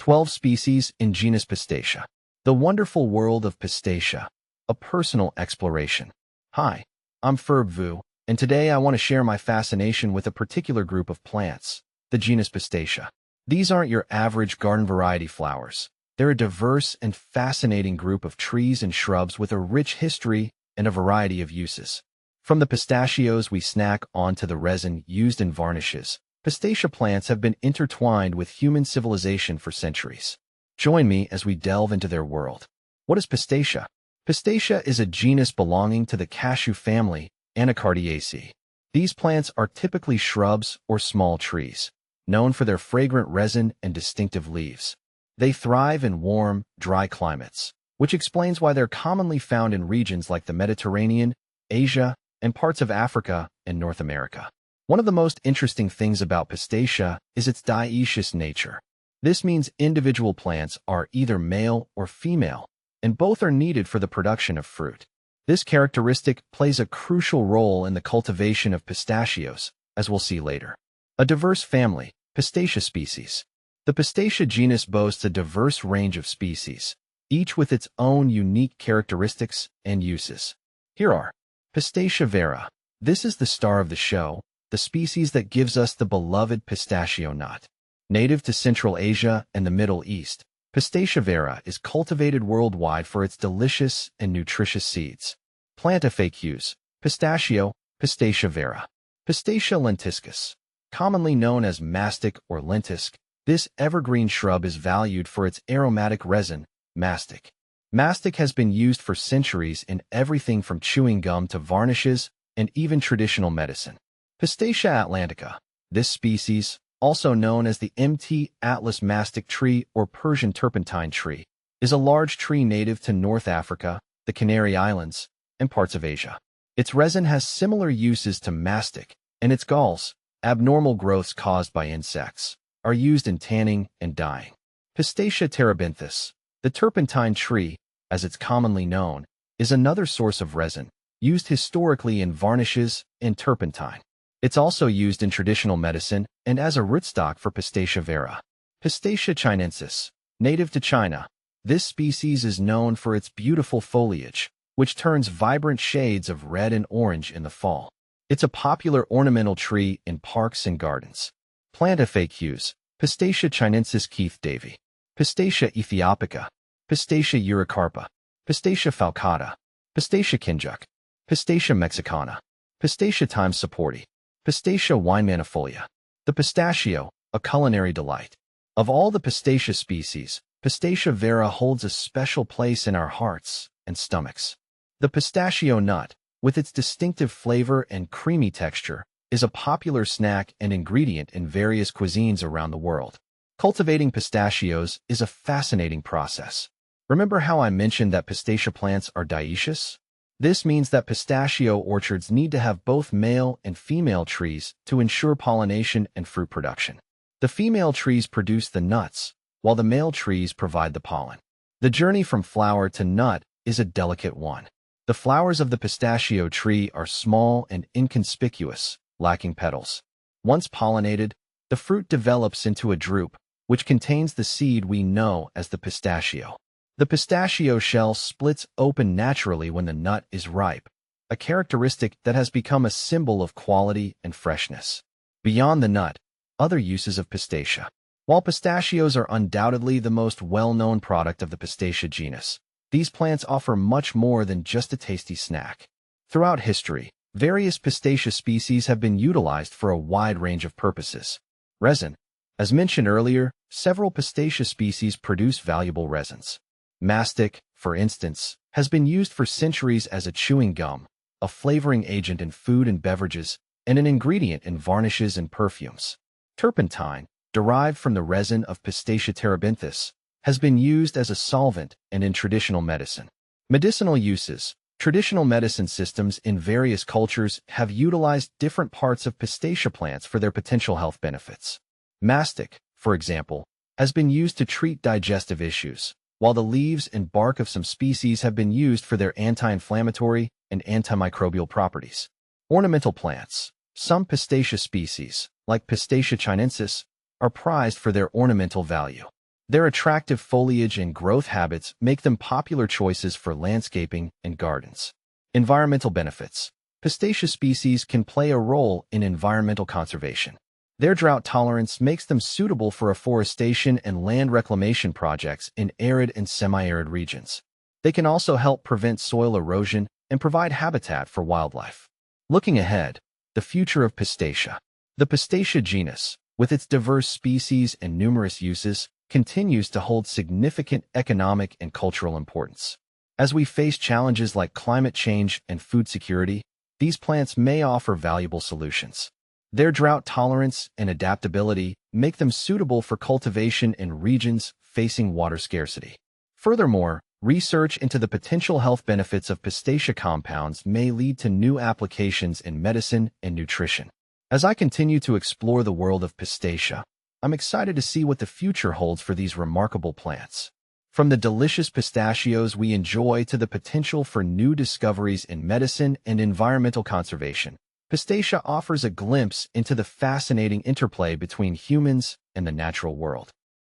12 species in genus Pistacia. The wonderful world of Pistacia, a personal exploration. Hi, I'm Ferb Vu, and today I want to share my fascination with a particular group of plants, the genus Pistacia. These aren't your average garden variety flowers. They're a diverse and fascinating group of trees and shrubs with a rich history and a variety of uses. From the pistachios we snack on to the resin used in varnishes, Pistacia plants have been intertwined with human civilization for centuries. Join me as we delve into their world. What is Pistacia? Pistacia is a genus belonging to the cashew family, Anacardiaceae. These plants are typically shrubs or small trees, known for their fragrant resin and distinctive leaves. They thrive in warm, dry climates, which explains why they're commonly found in regions like the Mediterranean, Asia, and parts of Africa and North America. One of the most interesting things about Pistacia is its dioecious nature. This means individual plants are either male or female, and both are needed for the production of fruit. This characteristic plays a crucial role in the cultivation of pistachios, as we'll see later. A diverse family, Pistacia species. The Pistacia genus boasts a diverse range of species, each with its own unique characteristics and uses. Here are Pistacia vera. This is the star of the show, the species that gives us the beloved pistachio nut. Native to Central Asia and the Middle East, Pistacia vera is cultivated worldwide for its delicious and nutritious seeds. Plant FAQs: Pistachio, Pistacia vera. Pistacia lentiscus. Commonly known as mastic or lentisk, this evergreen shrub is valued for its aromatic resin, mastic. Mastic has been used for centuries in everything from chewing gum to varnishes and even traditional medicine. Pistacia atlantica. This species, also known as the MT Atlas mastic tree or Persian turpentine tree, is a large tree native to North Africa, the Canary Islands, and parts of Asia. Its resin has similar uses to mastic, and its galls, abnormal growths caused by insects, are used in tanning and dyeing. Pistacia terebinthus. The turpentine tree, as it's commonly known, is another source of resin, used historically in varnishes and turpentine. It's also used in traditional medicine and as a rootstock for Pistacia vera. Pistacia chinensis. Native to China, this species is known for its beautiful foliage, which turns vibrant shades of red and orange in the fall. It's a popular ornamental tree in parks and gardens. Plant FAQs: Pistacia chinensis Keith Davey. Pistacia ethiopica. Pistacia eurycarpa. Pistacia falcata. Pistacia kinjuk. Pistacia mexicana. Pistacia times supporti. Pistacia winemanifolia. The pistachio, a culinary delight. Of all the Pistacia species, Pistacia vera holds a special place in our hearts and stomachs. The pistachio nut, with its distinctive flavor and creamy texture, is a popular snack and ingredient in various cuisines around the world. Cultivating pistachios is a fascinating process. Remember how I mentioned that Pistacia plants are dioecious? This means that pistachio orchards need to have both male and female trees to ensure pollination and fruit production. The female trees produce the nuts, while the male trees provide the pollen. The journey from flower to nut is a delicate one. The flowers of the pistachio tree are small and inconspicuous, lacking petals. Once pollinated, the fruit develops into a drupe, which contains the seed we know as the pistachio. The pistachio shell splits open naturally when the nut is ripe, a characteristic that has become a symbol of quality and freshness. Beyond the nut, other uses of Pistacia. While pistachios are undoubtedly the most well-known product of the Pistacia genus, these plants offer much more than just a tasty snack. Throughout history, various Pistacia species have been utilized for a wide range of purposes. Resin. As mentioned earlier, several Pistacia species produce valuable resins. Mastic, for instance, has been used for centuries as a chewing gum, a flavoring agent in food and beverages, and an ingredient in varnishes and perfumes. Turpentine, derived from the resin of Pistacia terebinthus, has been used as a solvent and in traditional medicine. Medicinal uses. Traditional medicine systems in various cultures have utilized different parts of Pistacia plants for their potential health benefits. Mastic, for example, has been used to treat digestive issues, while the leaves and bark of some species have been used for their anti-inflammatory and antimicrobial properties. Ornamental plants. Some Pistacia species, like Pistacia chinensis, are prized for their ornamental value. Their attractive foliage and growth habits make them popular choices for landscaping and gardens. Environmental benefits. Pistacia species can play a role in environmental conservation. Their drought tolerance makes them suitable for afforestation and land reclamation projects in arid and semi-arid regions. They can also help prevent soil erosion and provide habitat for wildlife. Looking ahead, the future of Pistacia. The Pistacia genus, with its diverse species and numerous uses, continues to hold significant economic and cultural importance. As we face challenges like climate change and food security, these plants may offer valuable solutions. Their drought tolerance and adaptability make them suitable for cultivation in regions facing water scarcity. Furthermore, research into the potential health benefits of Pistacia compounds may lead to new applications in medicine and nutrition. As I continue to explore the world of Pistacia, I'm excited to see what the future holds for these remarkable plants. From the delicious pistachios we enjoy to the potential for new discoveries in medicine and environmental conservation, Pistacia offers a glimpse into the fascinating interplay between humans and the natural world.